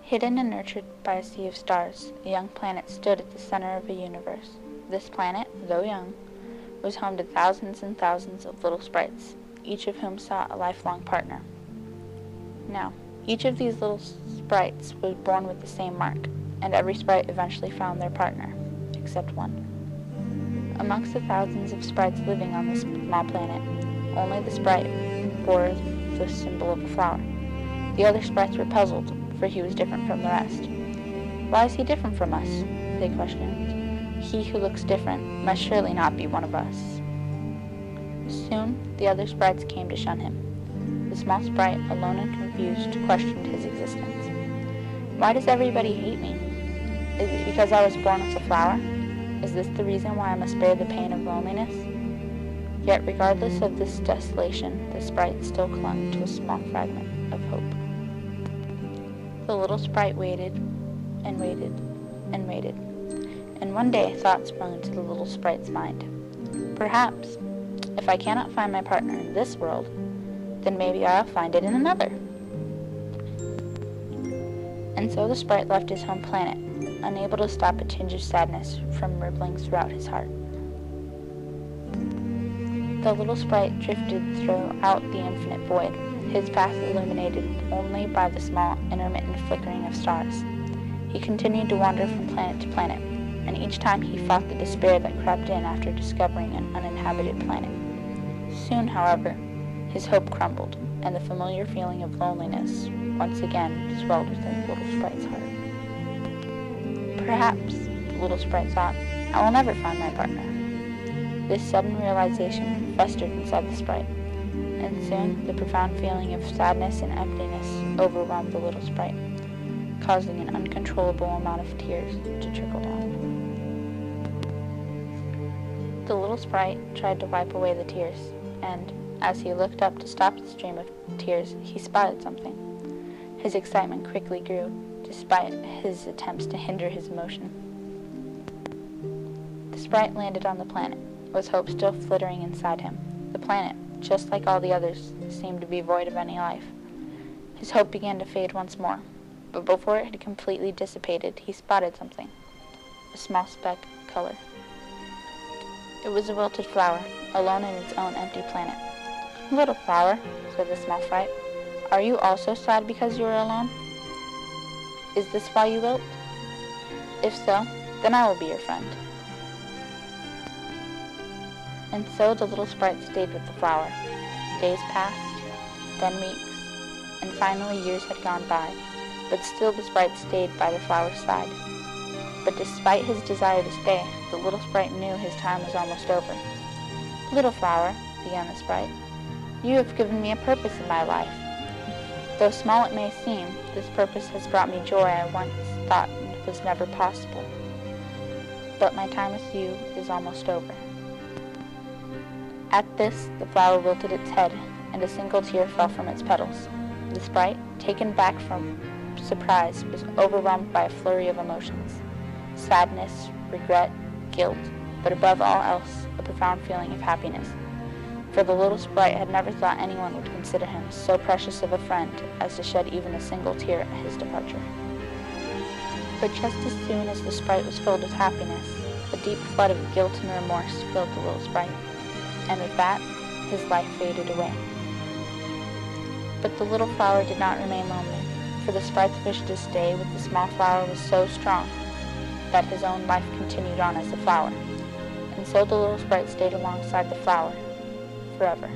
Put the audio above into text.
Hidden and nurtured by a sea of stars, a young planet stood at the center of a universe. This planet, though young, was home to thousands and thousands of little sprites, each of whom sought a lifelong partner. Now, each of these little sprites was born with the same mark, and every sprite eventually found their partner, except one. Amongst the thousands of sprites living on this small planet, only the sprite bore the symbol of a flower. The other sprites were puzzled, for he was different from the rest. "Why is he different from us?" they questioned. "He who looks different must surely not be one of us." Soon the other sprites came to shun him. The small sprite, alone and confused, questioned his existence. "Why does everybody hate me? Is it because I was born with a flower? Is this the reason why I must bear the pain of loneliness?" Yet regardless of this desolation, the sprite still clung to a small fragment of hope. The little sprite waited and waited and waited, and one day a thought sprung into the little sprite's mind. "Perhaps, if I cannot find my partner in this world, then maybe I'll find it in another." And so the sprite left his home planet, unable to stop a tinge of sadness from rippling throughout his heart. The little sprite drifted throughout the infinite void, his path illuminated only by the small, intermittent flickering of stars. He continued to wander from planet to planet, and each time he fought the despair that crept in after discovering an uninhabited planet. Soon, however, his hope crumbled, and the familiar feeling of loneliness once again swelled within the little sprite's heart. "Perhaps," the little sprite thought, "I will never find my partner." This sudden realization festered inside the sprite, and soon the profound feeling of sadness and emptiness overwhelmed the little sprite, causing an uncontrollable amount of tears to trickle down. The little sprite tried to wipe away the tears, and as he looked up to stop the stream of tears, he spotted something. His excitement quickly grew, despite his attempts to hinder his emotion. The sprite landed on the planet, with hope still flittering inside him. The planet, just like all the others, seemed to be void of any life. His hope began to fade once more, but before it had completely dissipated, he spotted something, a small speck of color. It was a wilted flower, alone in its own empty planet. "Little flower," said the small sprite, "are you also sad because you are alone? Is this why you wilt? If so, then I will be your friend." And so the little sprite stayed with the flower. Days passed, then weeks, and finally years had gone by, but still the sprite stayed by the flower's side. But despite his desire to stay, the little sprite knew his time was almost over. "Little flower," began the sprite, "you have given me a purpose in my life. Though small it may seem, this purpose has brought me joy I once thought was never possible. But my time with you is almost over." At this, the flower wilted its head, and a single tear fell from its petals. The sprite, taken back from surprise, was overwhelmed by a flurry of emotions: sadness, regret, guilt, but above all else, a profound feeling of happiness. For the little sprite had never thought anyone would consider him so precious of a friend as to shed even a single tear at his departure. But just as soon as the sprite was filled with happiness, a deep flood of guilt and remorse filled the little sprite, and with that, his life faded away. But the little flower did not remain lonely, for the sprite's wish to stay with the small flower was so strong that his own life continued on as a flower, and so the little sprite stayed alongside the flower forever.